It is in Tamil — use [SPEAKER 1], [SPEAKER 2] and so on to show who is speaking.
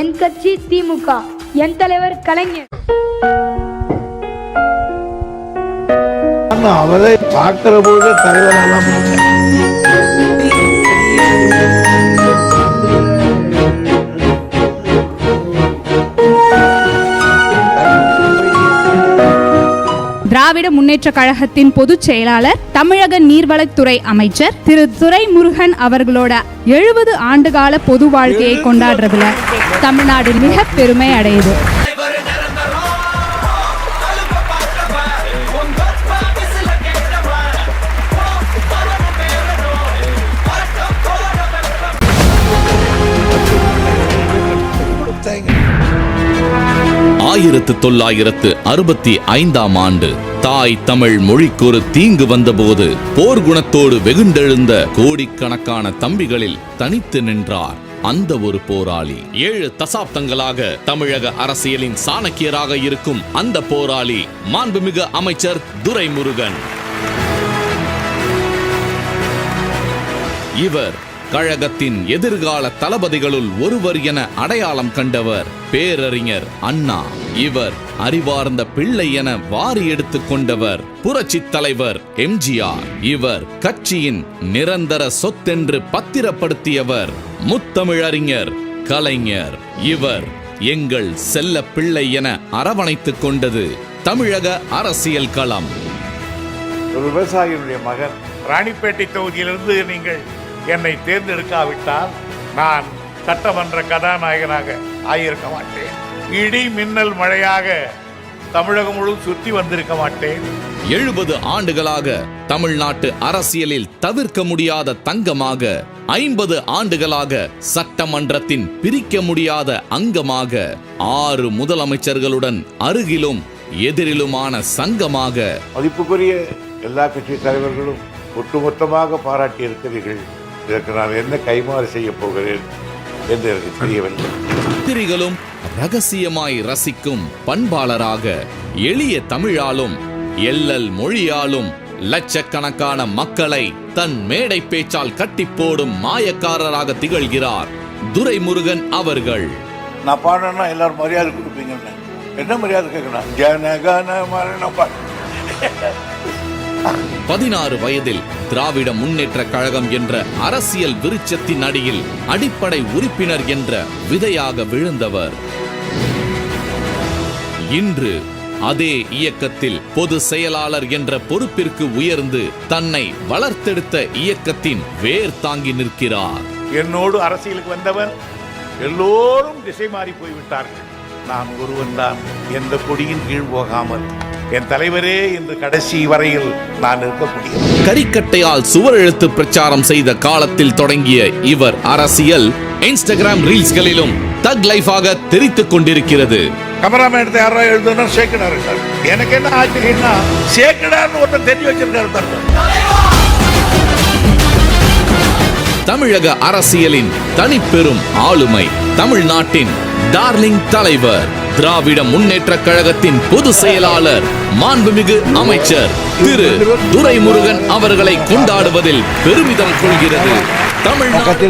[SPEAKER 1] என் கட்சி திமுக, என் தலைவர் கலைஞர்.
[SPEAKER 2] அவரை பார்க்கிற போது தலைவரெல்லாம்
[SPEAKER 3] திராவிட முன்னேற்ற கழகத்தின் பொதுச் செயலாளர், தமிழக நீர்வளத்துறை அமைச்சர் திரு துரைமுருகன் அவர்களோட 70 ஆண்டுகால பொது வாழ்க்கையை கொண்டாடுறதுல தமிழ்நாடு மிக பெருமை அடையுது.
[SPEAKER 4] ஆயிரத்து 1965ஆம் ஆண்டு தாய் தமிழ் மொழிக்கொரு தீங்கு வந்தபோது போர்க்குணத்தோடு வெகுண்டெழுந்த கோடிக்கணக்கான தம்பிகளில் தனித்து நின்றார் அந்த ஒரு போராளி. 7 தசாப்தங்களாக தமிழக அரசியலின் சாணக்கியராக இருக்கும் அந்த போராளி மாண்புமிகு அமைச்சர் துரைமுருகன். இவர் கழகத்தின் எதிர்கால தளபதிகளுள் ஒருவர் என அடையாளம் கண்டவர் பேரறிஞர் அண்ணா. இவர் அறிவார்ந்த பிள்ளை என வாரி எடுத்துக் கொண்டவர் புரட்சித் தலைவர் எம்ஜிஆர். இவர் கட்சியின் நிரந்தர சொத்தென்று பத்திரப்படுத்தியவர் முத்தமிழறிஞர் கலைஞர். இவர் எங்கள் செல்ல பிள்ளை என அரவணைத்துக் கொண்டது தமிழக அரசியல் களம்.
[SPEAKER 2] ஒரு விவசாயியுடைய மகன்.
[SPEAKER 5] ராணிப்பேட்டை தொகுதியிலிருந்து நீங்கள் என்னை தேர்ந்தெடுக்காவிட்டால் நான் சட்டமன்ற கதாநாயகனாக ஆகியிருக்க மாட்டேன். இடி மின்னல் மழையாக தமிழகம் முழுவதும் சுற்றி வந்திருக்க மாட்டேன்.
[SPEAKER 4] 70 ஆண்டுகளாக தமிழ்நாட்டு அரசியலில் தவிர்க்க முடியாத தங்கமாக, 50 ஆண்டுகளாக சட்டமன்றத்தின் பிரிக்க முடியாத அங்கமாக, 6 முதலமைச்சர்களுடன் அருகிலும் எதிரிலுமான சங்கமாக.
[SPEAKER 2] மதிப்புக்குரிய எல்லா கட்சி தலைவர்களும் ஒட்டுமொத்தமாக பாராட்டி இருக்கிறீர்கள். இதற்கு நான் என்ன கைமாறு செய்ய போகிறேன் என்று எனக்கு தெரியவில்லை.
[SPEAKER 4] எதிரிகளும் ரகசியமாய் ரசிக்கும் பண்பாளராக, எளிய தமிழாலும் எல்லல் மொழியாலும் லட்சக்கணக்கான மக்களை தன் மேடை பேச்சால் கட்டி போடும் மாயக்காரராக திகழ்கிறார் துரைமுருகன் அவர்கள்.
[SPEAKER 2] நான் பாடுறேன்னா எல்லாரும் மரியாதை கொடுப்பீங்க. என்ன மரியாதை கேட்கணும்? ஜனகன மரணம்.
[SPEAKER 4] 16 வயதில் திராவிட முன்னேற்ற கழகம் என்ற அரசியல் விருட்சத்தின் அடியில் அடிப்படை உறுப்பினர் என்ற விதையாக விழுந்தவர். இன்று அதே இயக்கத்தில் பொது செயலாளர் என்ற பொறுப்பிற்கு உயர்ந்து தன்னை வளர்த்தெடுத்த இயக்கத்தின் வேர் தாங்கி நிற்கிறார்.
[SPEAKER 5] என்னோடு அரசியலுக்கு வந்தவர் எல்லோரும் திசை மாறி போய்விட்டார்கள். நான் ஒருவன் தான் எந்த கொடியின் கீழ் போகாமல் என் தலைவரே இன்று கடைசி வரையில் நான் இருக்க முடியும்.
[SPEAKER 4] கரிக்கட்டையால் சுவர் எழுத்து பிரச்சாரம் செய்த காலத்தில் தொடங்கிய இவர் அரசியல் இன்ஸ்டாகிராம் ரீல்ஸ்களிலும் தக் லைஃபாக தெரித்துக் கொண்டிருக்கிறது.
[SPEAKER 5] கமராமேன் எடுத்து யாரோ எழுதுனா சேக்கடார். எனக்கு என்ன ஆச்சரியம்னா சேக்கடார்னு ஒருத்தர் தெரிஞ்சு வச்சிருக்காரு.
[SPEAKER 4] தமிழக அரசியலின் தனிப்பெரும் ஆளுமை, தமிழ்நாட்டின் டார்லிங் தலைவர், திராவிட முன்னேற்ற கழகத்தின் பொது செயலாளர், மாண்புமிகு அமைச்சர் திரு துரைமுருகன் அவர்களை கொண்டாடுவதில் பெருமிதம் கொள்கிறது தமிழ்நாடு.